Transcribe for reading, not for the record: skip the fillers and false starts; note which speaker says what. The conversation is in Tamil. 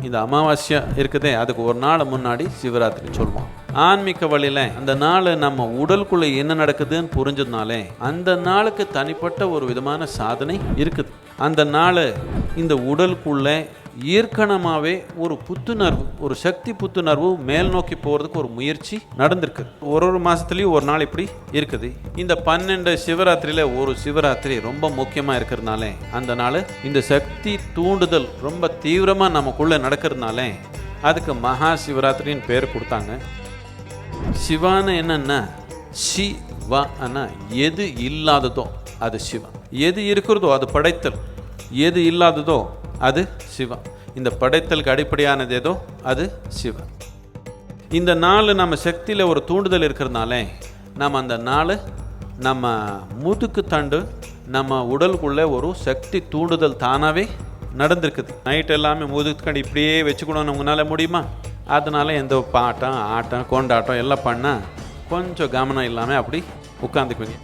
Speaker 1: இந்த அமாவாஸ்யா இருக்குதே, அதுக்கு ஒரு நாள் முன்னாடி சிவராத்திரி சொல்லுவோம். ஆன்மீக வழியில் அந்த நாள் நம்ம உடலுக்குள்ளே என்ன நடக்குதுன்னு புரிஞ்சதுனாலே அந்த நாளுக்கு தனிப்பட்ட ஒரு விதமான சாதனை இருக்குது. அந்த நாள் இந்த உடலுக்குள்ளே ஈர்க்கணமாகவே ஒரு புத்துணர்வு, ஒரு சக்தி புத்துணர்வு மேல் நோக்கி போகிறதுக்கு ஒரு முயற்சி நடந்திருக்குது. ஒரு மாதத்துலேயும் ஒரு நாள் இப்படி இருக்குது. இந்த 12 சிவராத்திரியில் ஒரு சிவராத்திரி ரொம்ப முக்கியமாக இருக்கிறதுனாலே அந்த நாள் இந்த சக்தி தூண்டுதல் ரொம்ப தீவிரமாக நமக்குள்ளே நடக்கிறதுனாலே அதுக்கு மகா சிவராத்திரின்னு பேர் கொடுத்தாங்க. சிவான்னு என்னன்னா சிவன்னா எது இல்லாததோ அது சிவன், எது இருக்கிறதோ அது படைத்தல், எது இல்லாததோ அது சிவன். இந்த படைத்தலுக்கு அடிப்படையானது ஏதோ அது சிவன். இந்த நாள் நம்ம சக்தியில் ஒரு தூண்டுதல் இருக்கிறதுனாலே நம்ம அந்த நாள் நம்ம முதுக்கு தண்டு நம்ம உடலுக்குள்ளே ஒரு சக்தி தூண்டுதல் தானாகவே நடந்திருக்குது. நைட் எல்லாமே முதுகு தண்டு இப்படியே வச்சுக்கணும்னு உங்களால் முடியுமா? அதனால எந்த பாட்டம் ஆட்டம் கொண்டாட்டம் எல்லாம் பண்ணால் கொஞ்சம் கவனம் இல்லாமல் அப்படி உட்காந்துக்குவீங்க.